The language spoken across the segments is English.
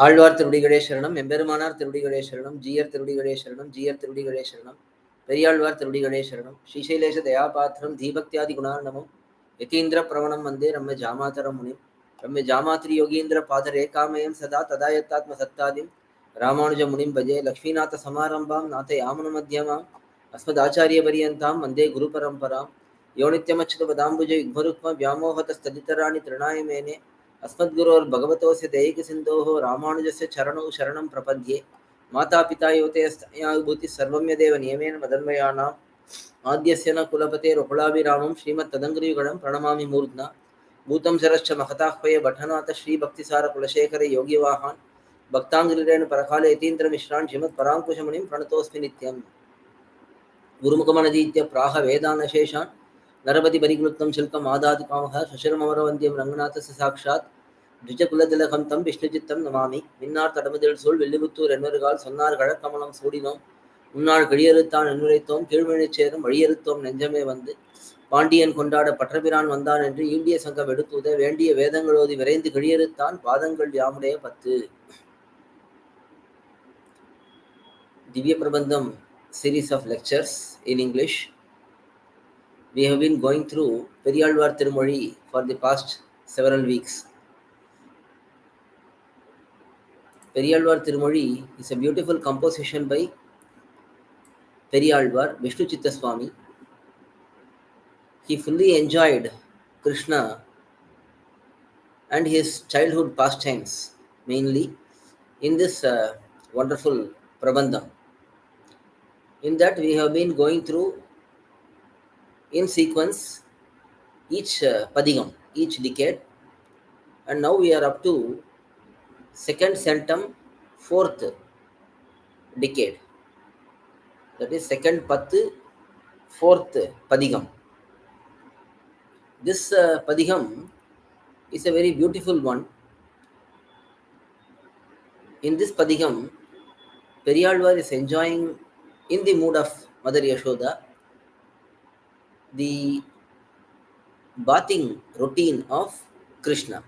ஆழ்வார் திருடிகளே சரணம், எம்பெருமானார் திருடிகளே சரணம், ஜீயர் திருடிகளே சரணம், ஜீயர் திருடிகளே சரணம், பெரியாழ்வார் திருடிகளே சரணம், ஸ்ரீசைலேஷ தயாபாத்திரம் தீபக்தியாதி குணார்ணவம் யதீந்திர பிரவணம் வந்தே ரம்ய ஜாமாதரம் முனிம் ரம்ய ஜாமாத்ரி யோகீந்திர பாதரேகாமயம் சதா ததாயத்தாத்ம சத்தாதிம் ராமானுஜ முனிம் பஜே லக்ஷ்மீநாத சமாரம்பாம் நாத யாமுன மத்தியமாம் அஸ்மதாச்சாரிய பரியந்தாம் வந்தே குரு பரம்பராம் யோ நித்யமச்சுத பதாம்புஜ யுக்மருக்ம व्यामोहतस्तदितराणि तृणाय मेने अस्मद्गुरोर्भगवतोऽस्य दैकसिन्धोः रामानुजस्य चरणौ शरणं प्रपद्ये मातापिता योतयस्तनया विभूतिः सर्वं यदेव नियमेन मदन्वयानाम् आद्यस्य न कुलपतेरुकुलाभिरामं श्रीमत्तदङ्घ्रियुगलं प्रणमामि मूर्ध्ना भूतं शरश्च महताह्वये भट्टनाथ श्रीभक्तिसारकुलशेखर योगिवाहान् भक्ताङ्घ्रिरेण परकाले यतीन्द्रमिश्रान् श्रीमत्पराङ्कुशमुनिं प्रणतोऽस्मि नित्यम् गुरुमुखमनदीत्य प्राह वेदानशेषान् नरपति परिक्लुप्तं शुल्कम् आदातु कामः शशरमरवन्द्यं रङ्गनाथस्य साक्षात् द्विजकुलतिलकं तं विष्णुचित्तं नमामि मिन्नार तडमदिल सोल வெள்ளிபுத்தூர் என்னொருகால் சொன்னார் கழக்கமலம் சூடினோம் முன்னாள் கிழியறுத்தான் என்னுரைத்தோம் கீழ்மணிச் சேரும் வழியறுத்தோம் நெஞ்சமே வந்து பாண்டியன் கொண்டாட பற்றபிரான் வந்தான் என்று ஈண்டிய சங்கம் எடுத்துத வேண்டிய வேதங்களோதி விரைந்து கிழியறுத்தான் பாதங்கள் யாமுடைய 10 Divyaprabandham series of lectures in English. We have been going through periyAzhwAr thirumozhi for the past several weeks. periyAzhwAr thirumozhi is a beautiful composition by periyAzhwAr Vishnu Chitta swAmy. He fully enjoyed Krishna and his childhood pastimes mainly in this wonderful prabandham. In that we have been going through in sequence each padigam, each decade, and now we are up to second centum, fourth decade. That is second pathu, fourth padigam. This padigam is a very beautiful one. In this padigam, periyAzhwAr is enjoying in the mood of Mother Yashoda the bathing routine of Krishna.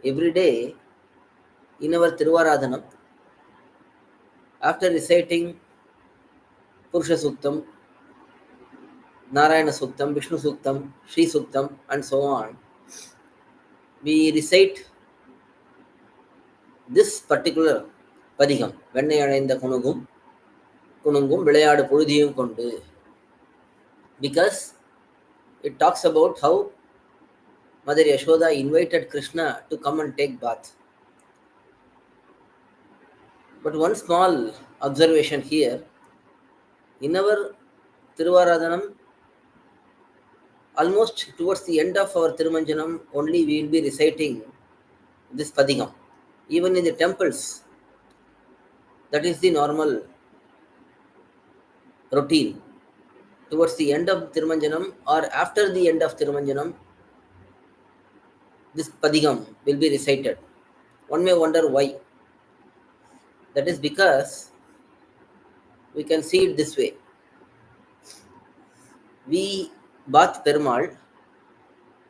Every day in our Thiruvaradhanam, after reciting Purusha Suktam, Narayana Suktam, Vishnu Suktam, Shri Suktam, and so on, we recite this particular padigam, veNNeyaLaindha kunungum vilayadu poludhiyum kondu, because it talks about how Mother Yashoda invited Krishna to come and take bath. But one small observation here, in our Thiruvaradhanam, almost towards the end of our Thirumanjanam, only we will be reciting this padigam. Even in the temples, that is the normal routine. Towards the end of Thirumanjanam or after the end of Thirumanjanam, this padigam will be recited. One may wonder why. That is because we can see it this way. We bath Perumal,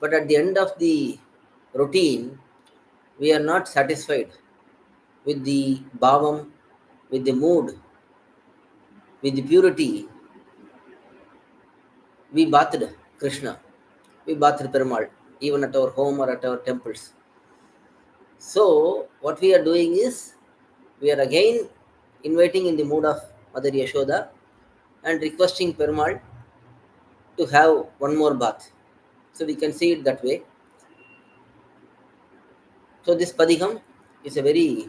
but at the end of the routine, we are not satisfied with the bhavam, with the mood, with the purity. We bathed Krishna, we bathed Perumal, even at our home or at our temples. So what we are doing is, we are again inviting in the mood of Mother Yashoda and requesting Perumal to have one more bath. So we can see it that way. So this padigam is a very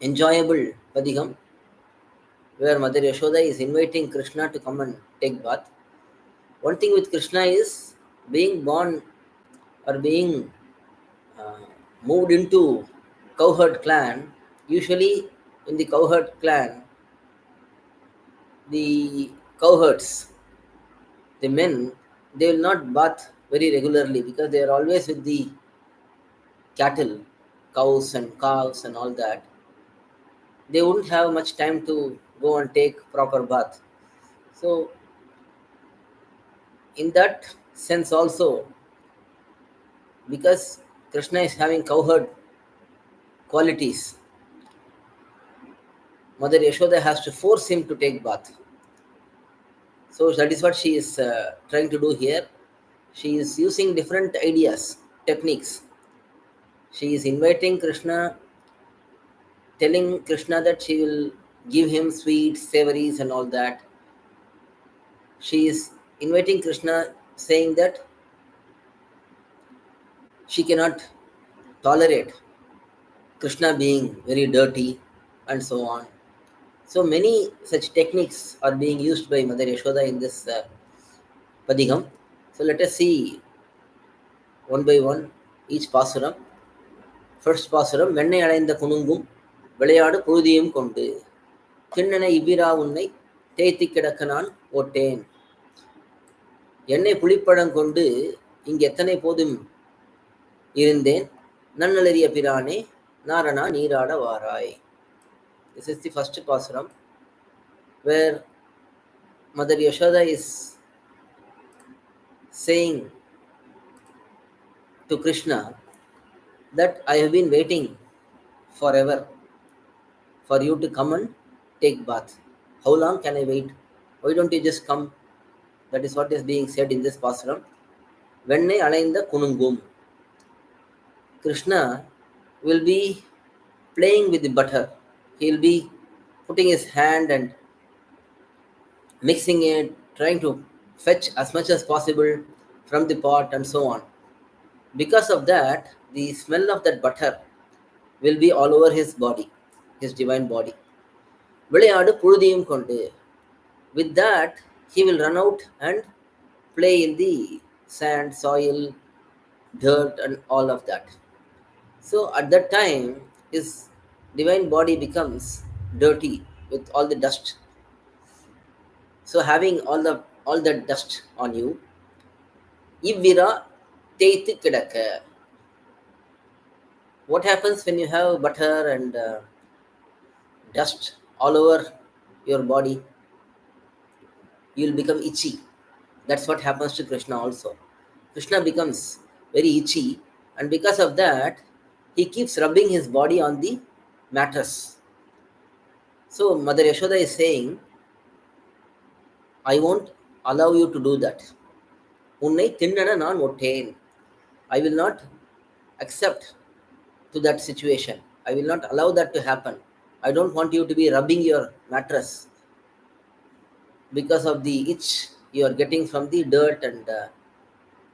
enjoyable padigam, where Mother Yashoda is inviting Krishna to come and take bath. One thing with Krishna is, being born or being moved into cowherd clan. Usually in the cowherd clan, the cowherds, the men, they will not bath very regularly because they are always with the cattle, cows and calves and all that. They wouldn't have much time to go and take proper bath. So in that sense also, because Krishna is having cowherd qualities, Mother Yashoda has to force him to take bath. So that is what she is trying to do here. She is using different ideas, techniques. She is inviting Krishna, telling Krishna that she will give him sweets, savories, and all that. She is inviting Krishna, saying that she cannot tolerate Krishna being very dirty and so on. So many such techniques are being used by Mother Yashoda in this Padigam. So let us see one by one each pasuram. First pasuram, veNNeyaLaindha kunungum விளையாடு புழுதியும் கொண்டு கிண்ணன இவ்விரா உன்னை தேய்த்தி கிடக்க நான் ஓட்டேன். எண்ணெய் புளிப்பழம் கொண்டு இங்கு எத்தனை போதும் இருந்தேன் நன்னலறிய பிரானே நாரணா நீராட வாராய். This is the first pasuram where Mother Yashoda is saying to Krishna that I have been waiting forever for you to come and take bath. How long can I wait? Why don't you just come? That is what is being said in this pasuram. veNNeyaLaindha kunungum. Krishna will be playing with the butter. He will be putting his hand and mixing it, trying to fetch as much as possible from the pot and so on. Because of that, the smell of that butter will be all over his body, his divine body. விளையாடு புழுதியும் கொண்டு. With that, he will run out and play in the sand, soil, dirt, and all of that. So at that time, his divine body becomes dirty with all the dust. So having all that dust on you, இவ்விரா தேய்த்து கிடக்க. What happens when you have butter and dust all over your body? You will become itchy. That's what happens to Krishna also. Krishna becomes very itchy, and because of that, he keeps rubbing his body on the mattress. So Mother Yashoda is saying, I won't allow you to do that. உன்னை திண்ணன நான் ஒட்டேன். I will not accept to that situation. I will not allow that to happen. I don't want you to be rubbing your mattress because of the itch you are getting from the dirt and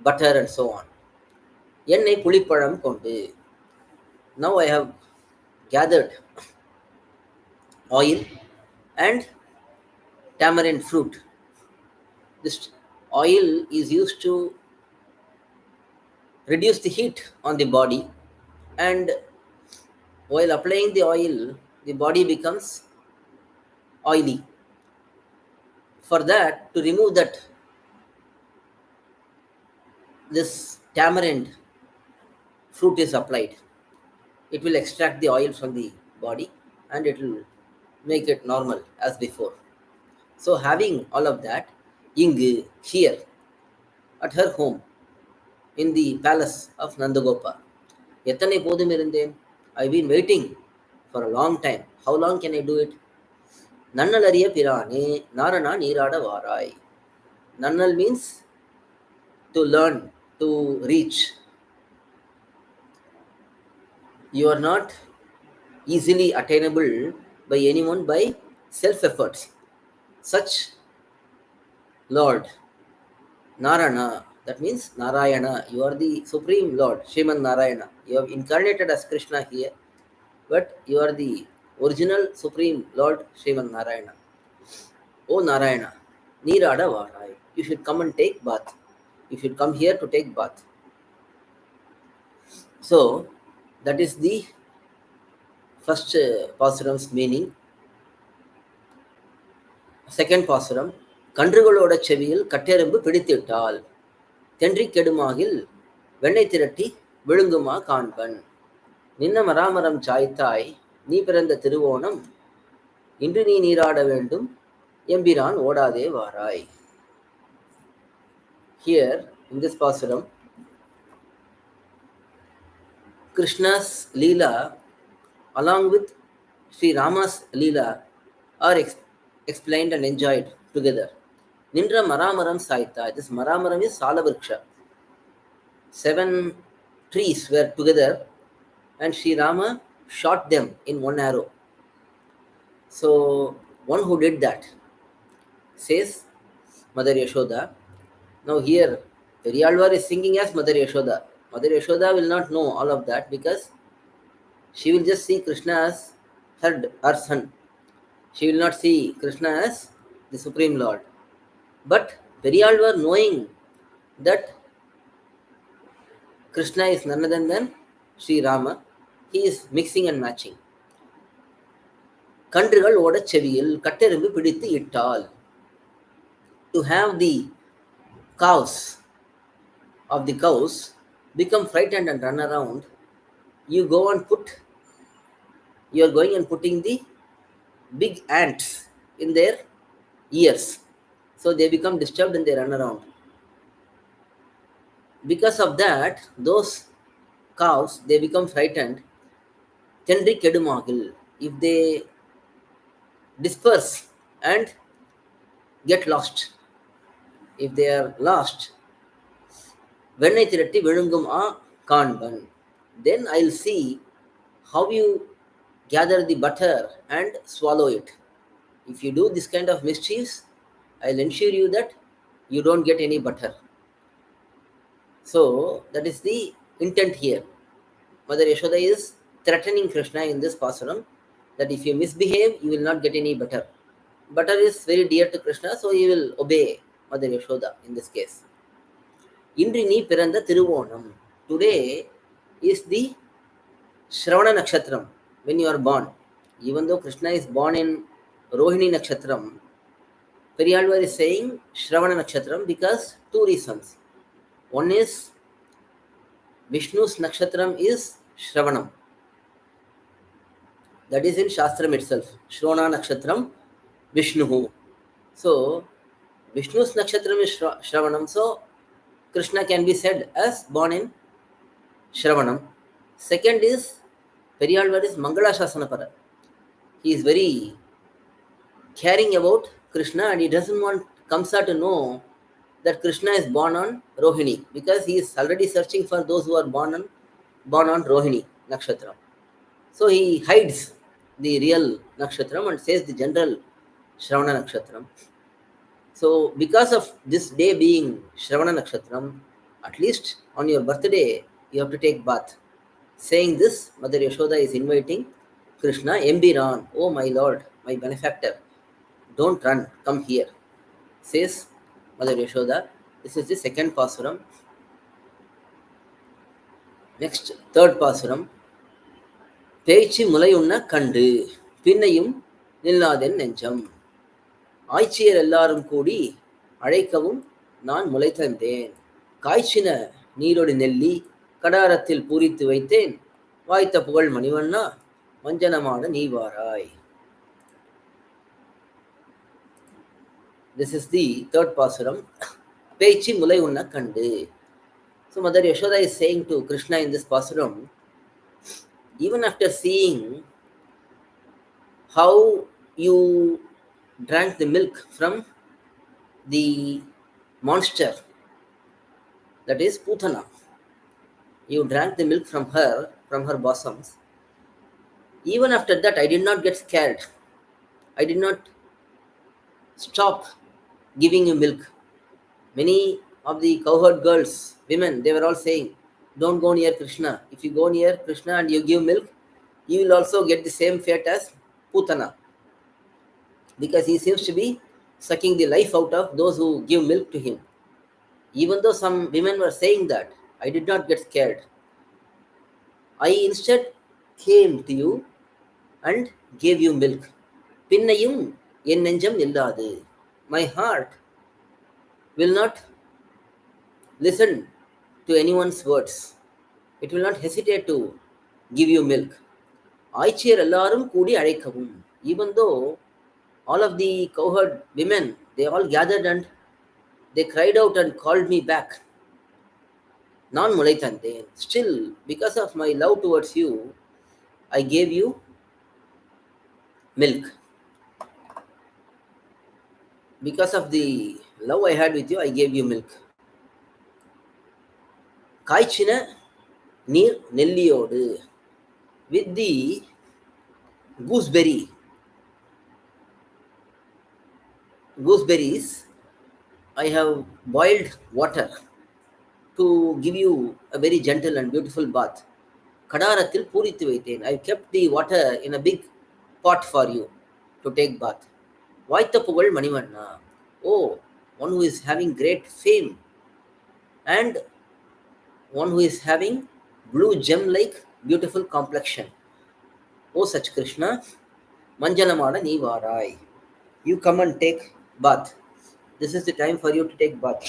butter and so on. எண்ணெய் புளிப்பழம் கொண்டு. Now I have gathered oil and tamarind fruit. This oil is used to reduce the heat on the body, and while applying the oil, the body becomes oily. For that, to remove that, this tamarind fruit is applied. It will extract the oil from the body and it will make it normal as before. So having all of that, Ingu, here, at her home, in the palace of Nandagopa, எத்தனை போதும் இருந்தேன். I've been waiting for a long time. How long can I do it? நன்னலறிய பிரானே நாரணா நீராட வாராய். Nannal means to learn, to reach. You are not easily attainable by anyone by self-efforts. Such Lord, Narana, that means Narayana, you are the Supreme Lord, Sriman Narayana. You have incarnated as Krishna here, but you are the original Supreme Lord, Sriman Narayana. Oh Narayana, Nirada Varai, you should come and take bath. You should come here to take bath. So, that is the first pasuram's meaning. Second pasuram, கன்றுகளோட செவியில் கட்டெரும்பு பிடித்திட்டால் தென்றி கெடுமாகில் வெண்ணெய் திரட்டி விழுங்குமா காண்பன். நின்ன மராமரம் சாய்த்தாய் நீ பிறந்த திருவோணம் இன்று நீ நீராட வேண்டும் எம்பிரான் ஓடாதே வாராய். Here in this pasuram, Krishna's Leela along with Sri Rama's Leela are explained and enjoyed together. Nindra Maramaram Saita. This Maramaram is Salavriksha. 7 trees were together and Sri Rama shot them in one arrow. So, one who did that says Mother Yashoda. Now, here periyAzhwAr is singing as Mother Yashoda. Mother Yashoda will not know all of that because she will just see Krishna as her son. She will not see Krishna as the Supreme Lord. But periyAzhwAr, knowing that Krishna is none other than Sri Rama, he is mixing and matching. கன்றுகள் ஓடச் செவியில் கட்டெரும்பு பிடித்து இட்டால். To have the cows of the cows become frightened and run around, you are going and putting the big ants in their ears. So they become disturbed and they run around. Because of that, those cows, they become frightened. Tendri kedumagil. If they disperse and get lost, if they are lost, வெண்ணை திரட்டி விழுங்கும் காண்பன். Then I'll see how you gather the butter and swallow it. If you do this kind of mischiefs, I'll ensure you that you don't get any butter. So that is the intent here. Mother Yashoda is threatening Krishna in this pasuram that if you misbehave, you will not get any butter. Butter is very dear to Krishna, so he will obey Mother Yashoda in this case. Indri nee piranda thiruvonam. Today is the Shravana Nakshatram when you are born. Even though Krishna is born in Rohini Nakshatram, periyAzhwAr is saying Shravana Nakshatram because two reasons. One is Vishnu's Nakshatram is Shravanam. That is in Shastram itself. Shrona Nakshatram Vishnu. So Vishnu's Nakshatram is Shravanam. So Krishna can be said as born in Shravanam. Second is periyAzhwAr is Mangala Shasanapara. He is very caring about Krishna and he doesn't want Kamsa to know that Krishna is born on Rohini because he is already searching for those who are born on Rohini Nakshatra. So he hides the real Nakshatram and says the general Shravana Nakshatram. So because of this day being Shravana Nakshatram, at least on your birthday, you have to take bath. Saying this, Mother Yashoda is inviting Krishna, Embiran, oh my Lord, my benefactor, don't run, come here, says Mother Yashoda. This is the second pasuram. Next, third pasuram. பேச்சு முலையுண்ண கண்டு பின்னையும் நில்லாதென் நெஞ்சம். ஆய்ச்சியர் எல்லாரும் கூடி அழைக்கவும் நான் முளை தந்தேன். காய்ச்சின நீரொடி நெல்லி கடாரத்தில் பூரித்து வைத்தேன். வாய்த்த புகழ் மணிவண்ணா வஞ்சனமான நீவாராய். This is the third pasuram. பேச்சு முலை உண்ண கண்டு. So Mother Yashoda is saying to Krishna in this pasuram, even after seeing how you drank the milk from the monster, that is Putana, you drank the milk from her bosoms. Even after that, I did not get scared. I did not stop giving you milk. Many of the cowherd girls, women, they were all saying, don't go near Krishna. If you go near Krishna and you give milk, you will also get the same fate as Putana. Because he seems to be sucking the life out of those who give milk to him. Even though some women were saying that, I did not get scared. I instead came to you and gave you milk. Pinnayum en nenjam illadu. My heart will not listen to anyone's words. It will not hesitate to give you milk. ஆய்ச்சியர் எல்லாரும் கூடி அழைக்கவும். Even though all of the cowherd women, they all gathered and they cried out and called me back. நான் முளை தந்தேன். Still, because of my love towards you, I gave you milk. Because of the love I had with you, I gave you milk. காய்ச்சின நீர் நெல்லியோடு. With the gooseberry, gooseberries, I have boiled water to give you a very gentle and beautiful bath. கடாரத்தில் பூரித்து வைத்தேன். I kept the water in a big pot for you to take bath. வாய்த்த புகழ் மணிவண்ணா. Oh, one who is having great fame and one who is having blue gem like beautiful complexion. Oh, such Krishna, manjanamada nee varai. You come and take bath. This is the time for you to take bath.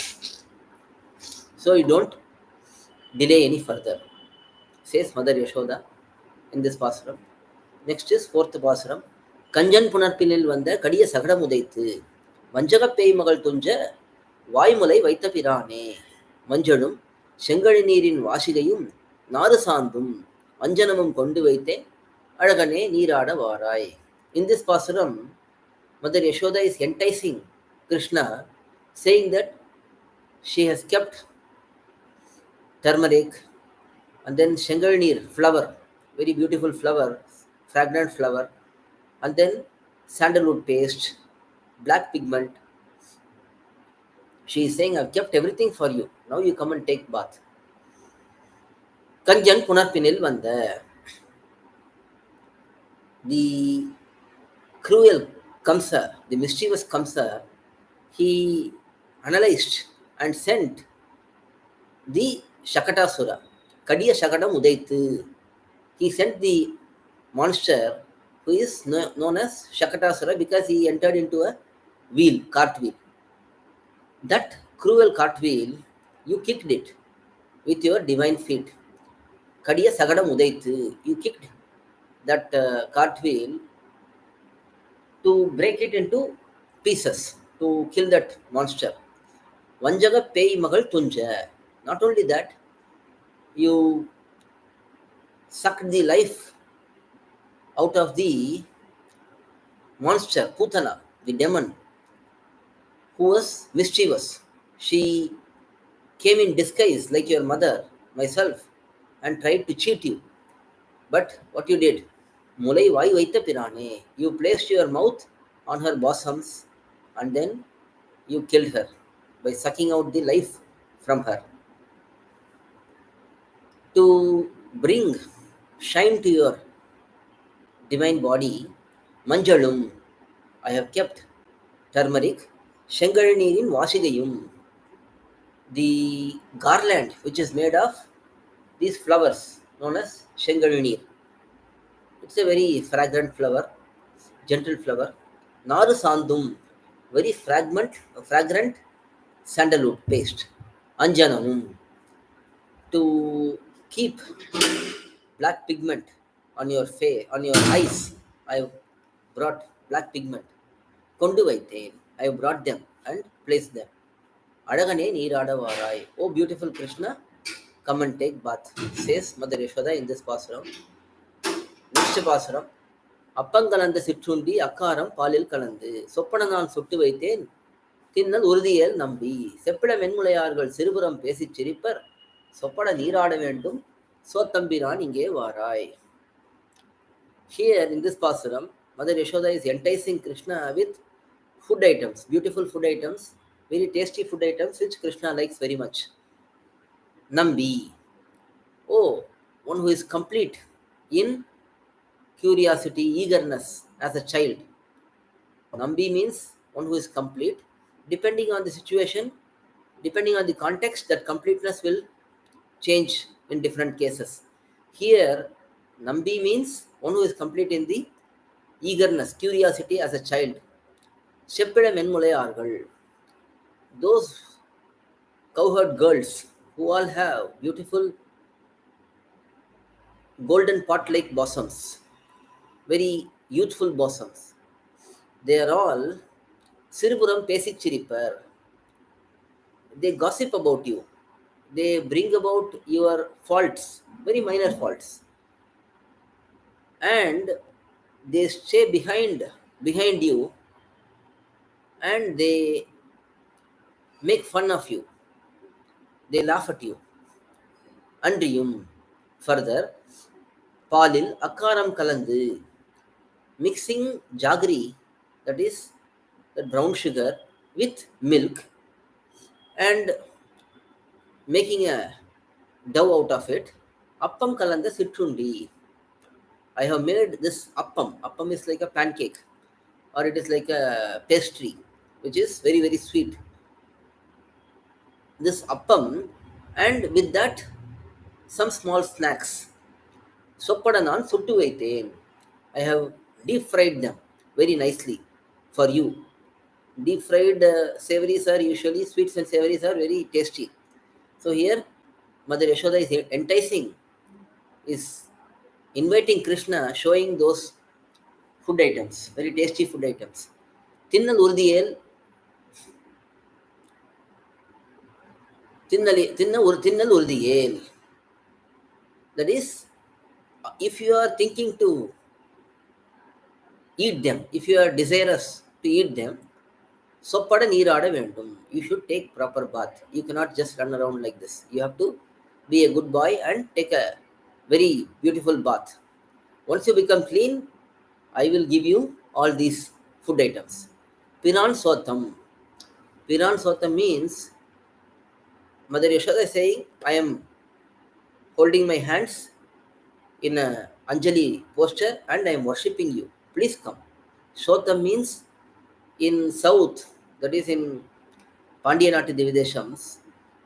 So you don't delay any further, says Mother Yashoda in this pasuram. Next is fourth pasuram. கஞ்சன் புணர்ப்பினில் வந்த கடிய சகடம் உதைத்து வஞ்சகப் பேய் மகள் துஞ்ச வாய்முலை வைத்த பிரானே. மஞ்சளும் செங்கழி நீரின் வாசிகையும் நாறு சாந்தும் அஞ்சனமும் கொண்டு வைத்தே அழகனே நீராட வாராய். In this pasuram, Mother Yashoda is enticing Krishna, saying that she has kept turmeric and then shengalneer flower, very beautiful flower, fragrant flower, and then sandalwood paste, black pigment. She is saying, I've kept everything for you. Now you come and take bath. Kanjan punarpinil vanda. The cruel Kamsa, the mischievous Kamsa, he analyzed and sent the Shakatasura, Kadiya Shakadam Udaitu. He sent the monster who is known as Shakatasura because he entered into a wheel, cart wheel. That cruel cart wheel, you kicked it with your divine feet. Kadiya Sagadam Udaitu, you kicked that cart wheel to break it into pieces, to kill that monster. Vanjaga pei magal tunja. Not only that, you sucked the life out of the monster, Putana, the demon, who was mischievous. She came in disguise like your mother, myself, and tried to cheat you. But what you did? Mulai vai vaitha pirane. You placed your mouth on her bosoms and then you killed her by sucking out the life from her. To bring shine to your divine body, manjalum, I have kept turmeric, shengalneerin vasigayum, the garland which is made of these flowers known as shengalneer. It's a very fragrant flower, gentle flower. Naru sandum, very fragrant sandalwood paste. Anjanamum, to keep black pigment on your face, on your eyes. I have brought black pigment. Kondu vaithen, I have brought them and placed them. Adagane neerada varai. Oh, beautiful Krishna, come and take bath, says Mother Yashoda in this pasuram. Next pasuram. அப்பங்கலந்த சிற்றுண்டி அக்காரம் பாலில் கலந்து சொப்பன நான் சுட்டு வைத்தேன் தின்னல் உறுதியேல் நம்பி செப்பிட மென்முலையார்கள் சிறுபுறம் பேசிச் சிரிப்பர் சொப்பட நீராட வேண்டும் சோத்தம்பிரான் இங்கே வாராய். Here in this pasuram, Mother Yashoda is enticing Krishna with food items, beautiful food items, very tasty food items which Krishna likes very much. Nambi, oh, one who is complete in curiosity, eagerness as a child. Nambi means one who is complete. Depending on the situation, depending on the context, that completeness will change in different cases. Here, Nambi means one who is complete in the eagerness, curiosity as a child. Sheppida menmulayargal, those cowherd girls who all have beautiful golden pot-like bosoms, very youthful bosoms. They are all Sirupuram Pesik Chiripar. They gossip about you. They bring about your faults, very minor faults. And they stay behind you, and they make fun of you. They laugh at you. Andriyum. Further, பாலில் அக்காரம் கலந்து, mixing jaggery, that is the brown sugar, with milk, and making a dough out of it. Appam kalanda sitrundi. I have made this appam. Appam is like a pancake, or it is like a pastry, which is very very sweet. This appam, and with that some small snacks. Soppadanan suttu vaithen. I have deep fried them very nicely for you. Deep fried savories are usually, sweets and savories are very tasty. So here Mother Yashoda is enticing, is inviting Krishna, showing those food items, very tasty food items. Thinnal urudiyel, thinnal urudiyel. That is, if you are thinking to eat them, if you are desirous to eat them, சொப்பட நீராட வேண்டும். You should take proper bath. You cannot just run around like this. You have to be a good boy and take a very beautiful bath. Once you become clean, I will give you all these food items. Piran sotam. Piran sotam means Mother Yashoda is saying, I am holding my hands in a Anjali posture and I am worshipping you. Please come. Sotam means in south, that is in Pandyanati Divideshams,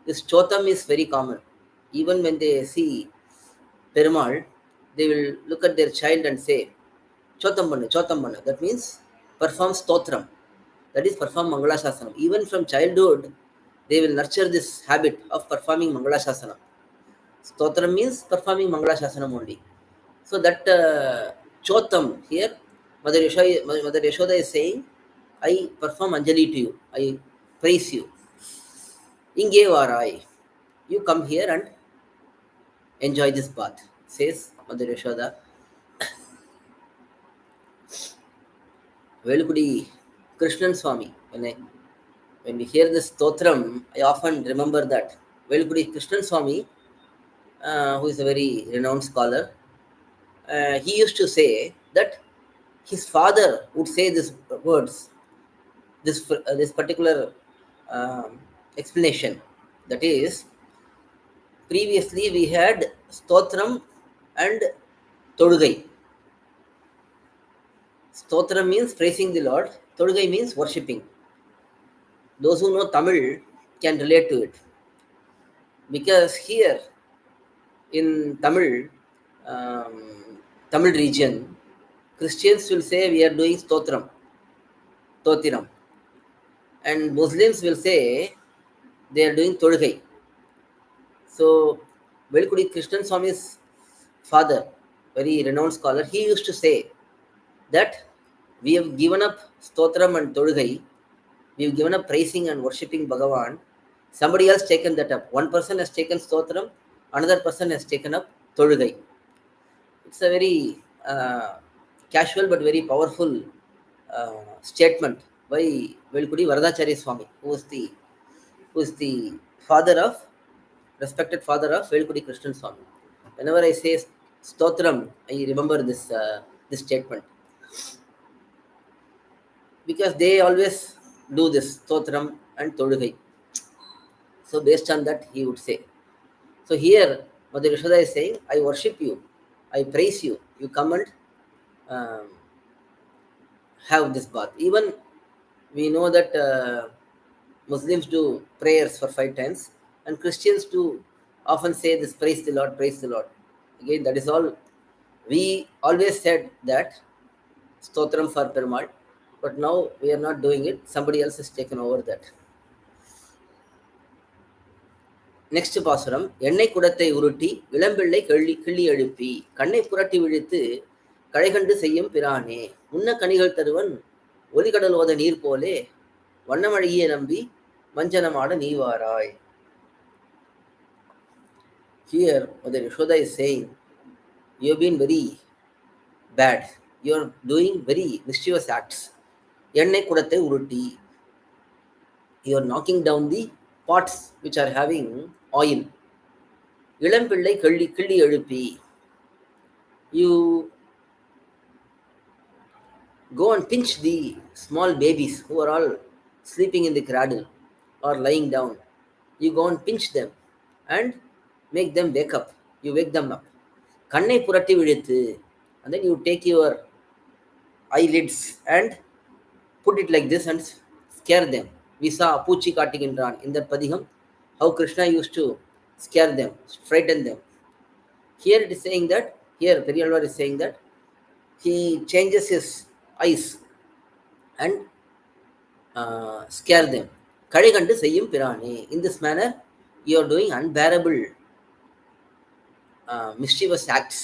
this chotam is very common. Even when they see Perumal, they will look at their child and say, chotam banna, chotam banna. That means perform stotram. That is perform Mangala Shasanam. Even from childhood, they will nurture this habit of performing Mangala Shasanam. Stotram means performing Mangala Shasanam only. So that chotam here, Mother Yashoda is saying, I perform Anjali to you. I praise you. Inge varai. You come here and enjoy this bath, says Mother Yashoda. Velukudi Krishnan Swami. When we hear this stotram, I often remember that. Velukudi Krishnan Swami, who is a very renowned scholar, he used to say that his father would say these words, this particular explanation. That is, previously we had stotram and todugai. Stotram means praising the Lord. Todugai means worshipping. Those who know Tamil can relate to it, because here in Tamil region, Christians will say we are doing stotram, totiram, and Muslims will say they are doing todugai. So Velukudi Krishnan Swami's father, very renowned scholar, he used to say that we have given up stotram and todugai, we have given up praising and worshipping Bhagavan. Somebody else taken that up. One person has taken stotram, another person has taken up todugai. It's a very casual but very powerful statement by Velukudi Varadacharya Swami, who is the father of, respected father of Velukudi Krishnan Swami. Whenever I say stotram, I remember this statement, because they always do this stotram and todugai. So based on that, he would say. So here Mother Yashoda is saying, I worship you, I praise you. You come and have this bath. Even we know that Muslims do prayers for 5 times, and Christians do often say this, praise the Lord, praise the Lord. Again, that is all. We always said that stotram for Perumal, but now we are not doing it. Somebody else has taken over that. Next பாசுரம். எண்ணெய் குடத்தை உருட்டி இளம்பிள்ளை கிள்ளி எழுப்பி கண்ணை புரட்டி விழித்து கழைகண்டு செய்யும் பிரானே, உன்ன கனிகள் தருவன் ஒலிகடல் ஓத நீர் போலே வண்ணமழகிய நம்பி மஞ்சனமாட நீவாராய். Here Mother Yashoda is saying, you have been very bad. You are doing very mischievous acts. Ennai kudathai urutti. You are knocking down the pots which are having oil. Ilampillai killi எழுப்பி. You go and pinch the small babies who are all sleeping in the cradle or lying down. You go and pinch them and make them wake up. You wake them up. கண்ணை புரட்டி விழித்து, and then you take your eyelids and put it like this and scare them. We saw பூச்சி காட்டுகின்றான் in that padiham, how Krishna used to scare them, frighten them. Here it is saying that, here periyAzhwAr is saying that he changes his eyes and scare them. கழைகண்டு செய்யும் பிரானே. In this manner, you are doing unbearable mischievous acts,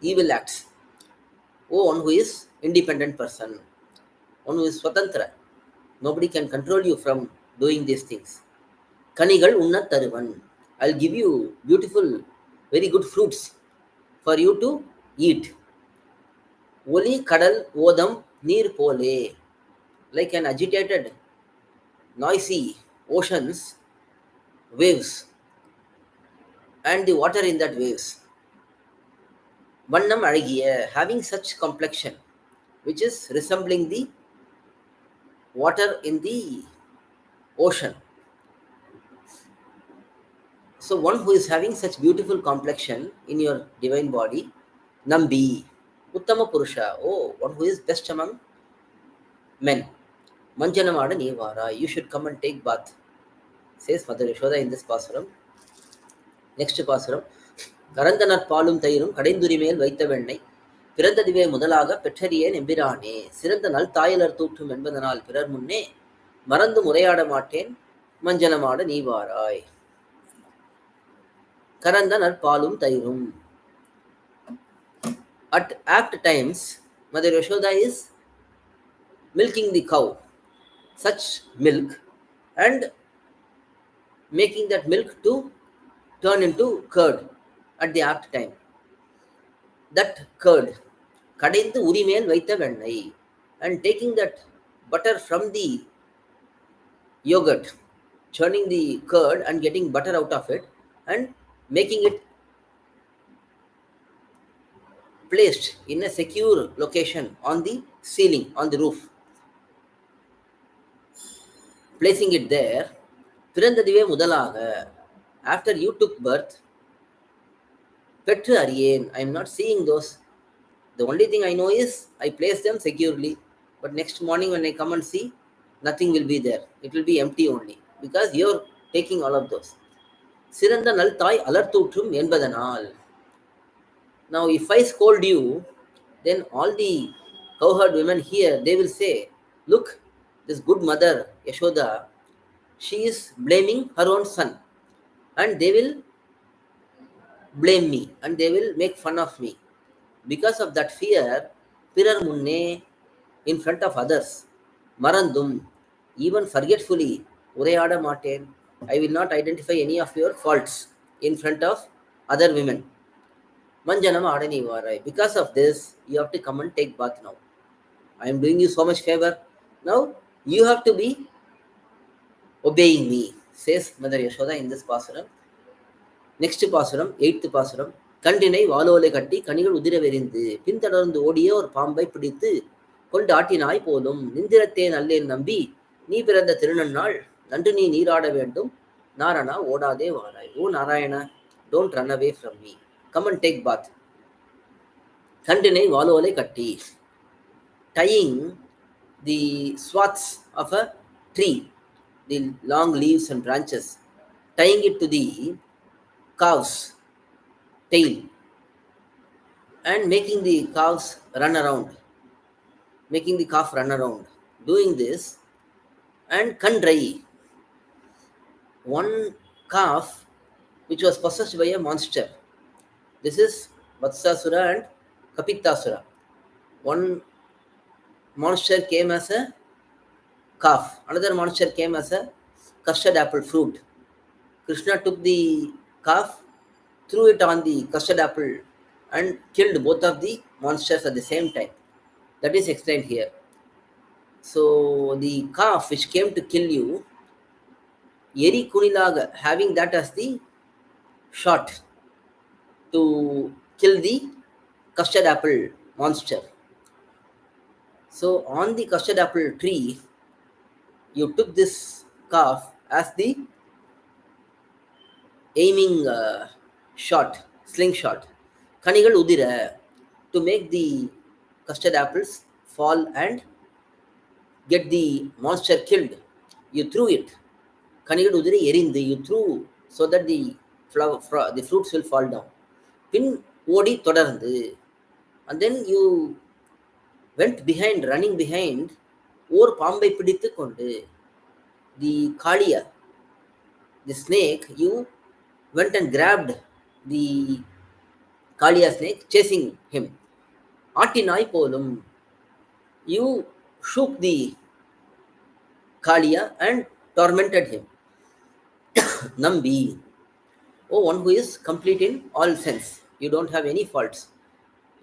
evil acts. Oh, one who is independent person, one who is swatantra. Nobody can control you from doing these things. Kanigal unnat taruvan. I'll give you beautiful, very good fruits for you to eat. Oli kadal odam neer pole. Like an agitated, noisy oceans, waves, and the water in that waves. Vannam Alagiya, having such complexion, which is resembling the water in the ocean. So one who is having such beautiful complexion in your divine body, Nambi, Uttama Purusha, oh, one who is best among men. Manjanamada Nivara, you should come and take bath, says Mother Yashoda in this pasuram. Next pasuram. கரந்தனர் பாலும் தயிரும் கடைந்துரி மேல் வைத்த வெண்ணெய் பிறந்ததுவே முதலாக பெற்றறியேன் எம்பிரானே. சிறந்த நல் தாயலர் தூற்றும் என்பதனால் பிறர் முன்னே மறந்து முறையாட மாட்டேன் மஞ்சனமாட நீவாராய். கரந்தனர் பாலும் தயிரும். At apt times, Mother Yashoda is milking the cow, such milk, and making that milk to turn into curd at the apt time. That curd, கடைந்து உரிமேல் வைத்த வெண்ணெய், and taking that butter from the yogurt, churning the curd and getting butter out of it and making it placed in a secure location on the ceiling, on the roof. Placing it there, பிறந்ததுவே முதலாக, after you took birth, பெற்று அறியேன், I am not seeing those. The only thing I know is I place them securely, but next morning when I come and see, nothing will be there. It will be empty only, because you are taking all of those. சிறந்த நல் தாய் அலர்த்தூற்றும் என்பதனால். Now if I scold you, then all the cowherd women here, they will say, look, this good mother Yashoda, she is blaming her own son, and they will blame me and they will make fun of me. Because of that fear, pirar munne, in front of others, marandum, even forgetfully, urayada maten, I will not identify any of your faults in front of other women. Manjanam adani varai. Because of this, you have to come and take bath now. I am doing you so much favor. Now you have to be obeying me, says Mother Yashoda in this pasuram. Next பாசுரம், 8th பாசுரம். கண்டினை வாலோலை கட்டி கனிகள் உதிர வெறிந்து பின்தொடர்ந்து ஓடிய ஒரு பாம்பை பிடித்து கொண்டு ஆட்டினாய் போலும் நிந்திரத்தே நல்லேன் நம்பி நீ பிறந்த திருநன்னாள் நன்று நீ நீராட வேண்டும் நாரணா ஓடாதே வாராய். ஓ Narayana, don't run away from me. Come and take bath. கண்டினை வாலோலை கட்டி, tying the swaths of a tree, the long leaves and branches, tying it to the cow's tail and making the calf run around. Doing this, and kandrai, one calf which was possessed by a monster. This is Vatsasura and Kapittasura. One monster came as a calf, another monster came as a custard apple fruit. Krishna took the calf, threw it on the custard apple and killed both of the monsters at the same time. That is explained here. So the calf which came to kill you, Eri Kunilaga, having that as the shot to kill the custard apple monster. So on the custard apple tree, you took this calf as the aiming shot, slingshot. Kanigal Udira, to make the custard apples fall and get the monster killed. You threw it. Kanigal Udira Erindi, you threw so that the fruits will fall down. Pin Odi Todarandi. And then you went behind, running behind, or Pambai Piditu Konde. The Kalia, the snake, you went and grabbed the Kalia snake, chasing him. Atinai Polum, you shook the Kalia and tormented him. Nambi, oh, one who is complete in all sense. You don't have any faults,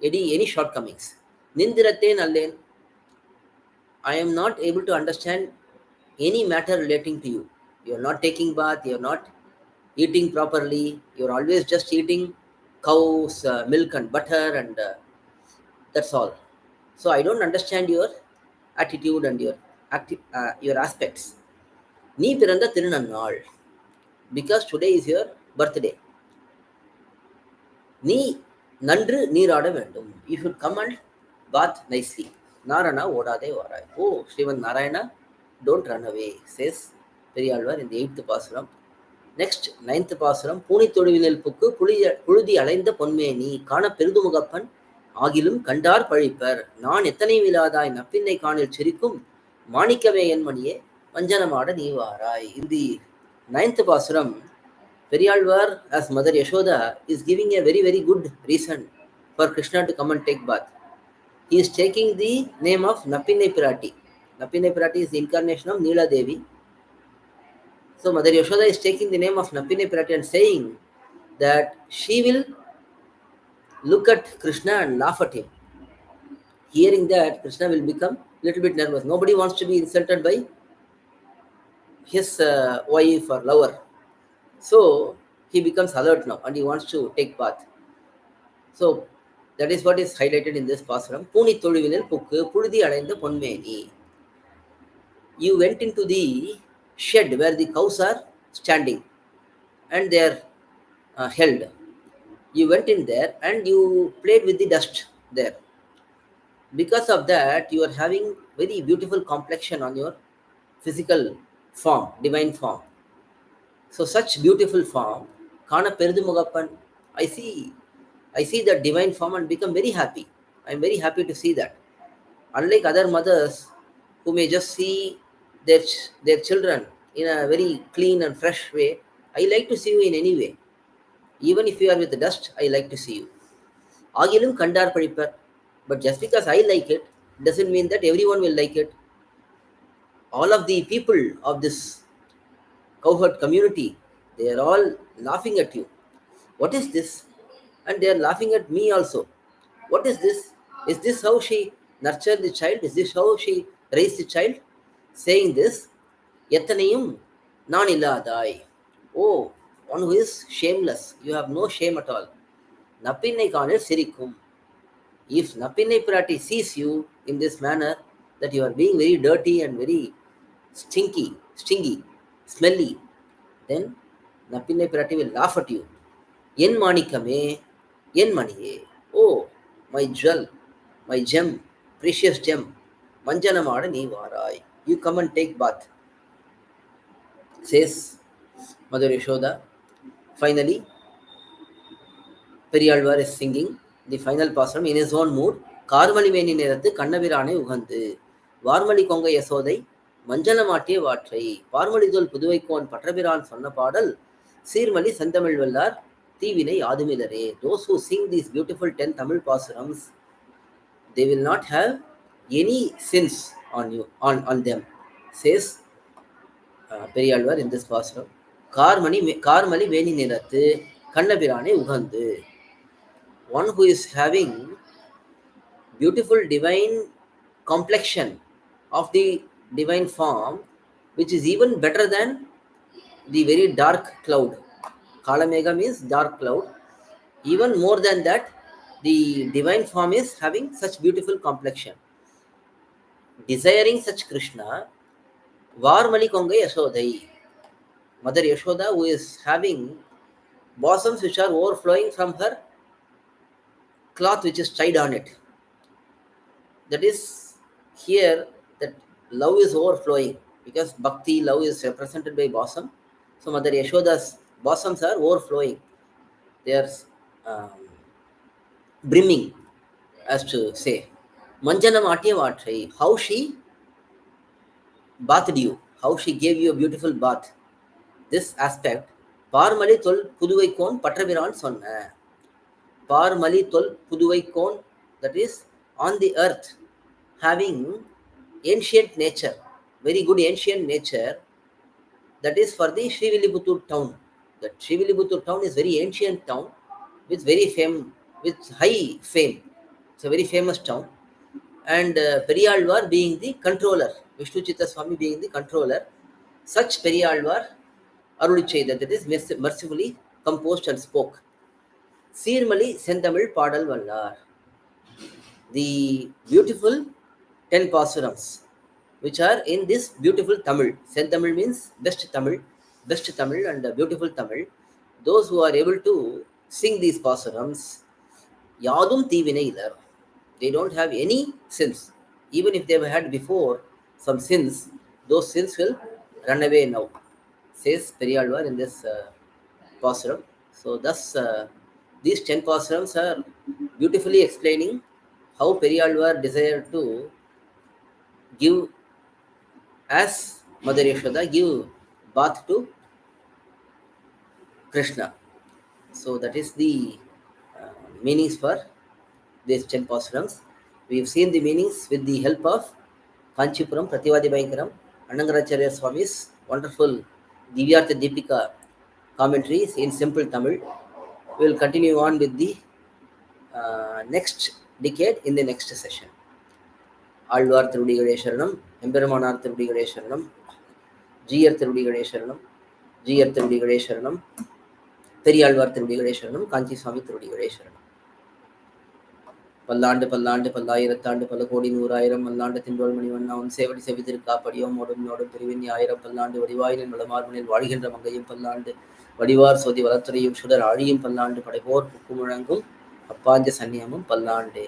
any shortcomings. Nindirate Nallen, I am not able to understand any matter relating to you. You are not taking bath, you are not eating properly, you are always just eating cows, milk and butter, and that's all. So I don't understand your attitude and your aspects. நீ பிறந்த திருநன்னாள், because today is your birthday. நீ நன்று நீராட வேண்டும். You should come and bath nicely. Narana odade varai. Oh, Srivan Narayana, don't run away, says Periyalvar in the 8th pasuram. Next, 9th pasuram. பூனி தொடுவினில் புக்கு புழுதி அலைந்த பொன்மேனி காண பெருதுமுகப்பன் ஆகிலும் கண்டார் பழிப்பர். நான் எத்தனை விழாதாய் நப்பின்னை காணில் சிரிக்கும் மாணிக்கமே என் மணியே வஞ்சனமாட நீவாராய். In the 9th pasuram, Periyalvar as Mother Yashoda is giving a very, very good reason for Krishna to come and take bath. He is taking the name of Nappinai Pirati. Nappinai Pirati is the incarnation of Neela Devi. So Mother Yashoda is taking the name of Nappinai Pirati and saying that she will look at Krishna and laugh at him. Hearing that, Krishna will become a little bit nervous. Nobody wants to be insulted by his wife or lover. So he becomes alert now and he wants to take bath. So that is what is highlighted in this pasuram. Puni Toluvinil Pukku Puludi Alainda Ponmeni. You went into the shed where the cows are standing and they are held. You went in there and you played with the dust there. Because of that, you are having very beautiful complexion on your physical form, divine form. So such beautiful form, Kana Perudumugappan, I see that divine form and become very happy. I am very happy to see that. Unlike other mothers who may just see their children in a very clean and fresh way, I like to see you in any way. Even if you are with the dust, I like to see you. Agilum Kandar Padipar. But just because I like it, doesn't mean that everyone will like it. All of the people of this cowherd community, they are all laughing at you. What is this? And they are laughing at me also. What is this? Is this how she nurtured the child? Is this how she raised the child? Saying this, Yatanayum Nanilladai. Oh, one who is shameless. You have no shame at all. Nappinai Kanil Sirikum. If Nappinai Pirati sees you in this manner, that you are being very dirty and very stingy, smelly, then Nappinai Pirati will laugh at you. Yen manikame, yen maniye. Oh, my jewel, my gem, precious gem. Manjanamada nivarai. You come and take bath, says Mother Yashoda. Finally, Periyalvar is singing the final pasuram in his own mood. Karmali veni nerathu kannavirane ugandu. Varmali konga yasodai மஞ்சளமாட்டிய வாற்றை பார்மலிதோல் புதுவைக்கோன் பற்றபிரான் சொன்ன பாடல் சீர்மலி செந்தமிழ் வல்லார் தீவினை ஆதுமிலரே. Those who sing these beautiful 10 Tamil pasurams, they will not have any sins on them, says Periyalvar in this pasuram. கார்மலி வேணி நிறத்து கண்ணபிரானை உகந்து. One who is having beautiful divine complexion of the divine form, which is even better than the very dark cloud. Kalamega means dark cloud. Even more than that, the divine form is having such beautiful complexion. Desiring such Krishna, Varmali Kongai Yashodai. Mother Yashoda, who is having bosoms which are overflowing from her cloth which is tied on it. That is here that love is overflowing because bhakti love is represented by bosom. So Mother Yashoda's bosoms are overflowing. They are um, brimming, as to say. Manjanam Atyavatrai, how she bathed you, how she gave you a beautiful bath. This aspect, Parmali Tol Puduvaikon Patraviran Sonna. Parmali Tol Puduvaikon, that is on the earth, having ancient nature, very good ancient nature, that is for the Srivilliputur town. That Srivilliputur town is very ancient town with with high fame. It's a very famous town. And periyAzhwAr being the controller, Vishnu Chitta Swami being the controller, such periyAzhwAr Arulichai, that is mercifully composed and spoke. Sirmali Sentamil Padal Vallar, the beautiful 10 pAsurams, which are in this beautiful Tamil. Sentamil means best Tamil and beautiful Tamil. Those who are able to sing these pAsurams, Yadum Thivinailar, they don't have any sins. Even if they have had before some sins, those sins will run away now, says periyAzhwAr in this pAsuram. So, thus, these 10 pAsurams are beautifully explaining how periyAzhwAr desired to give, as Mother Yashoda, give bath to Krishna. So, that is the meanings for these 10 pAsurams. We have seen the meanings with the help of Kanchipuram, Prativadi Bhayankaram, Anangaracharya Swami's wonderful Divyartha Deepika commentaries in simple Tamil. We will continue on with the next decade in the next session. Alvar Thirudigale Sharanam, Emberamanar Thirudigale Sharanam, Jiyar Thirudigale Sharanam, Jiyar Thirudigale Sharanam, periyAzhwAr Thirudigale Sharanam, Kanchi Swami Thirudigale Sharanam. பல்லாண்டு பல்லாண்டு பல்லாயிரத்தாண்டு பல கோடி நூறாயிரம் மல்லாண்டு தின்றோல் மணிவண்ணா உன் சேவடி செவிதிருக்கா படியோம் ஓடும் நோடும் பிரிவின் ஆயிரம் பல்லாண்டு வடிவாயினின் வளமார்மனில் வாழ்கின்ற மங்கையும் பல்லாண்டு வடிவார் சோதி வளத்துறையும் சுடர் ஆழியும் பல்லாண்டு படைபோர் புக்கு முழங்கும் அப்பாஞ்ச சன்னியமும் பல்லாண்டு.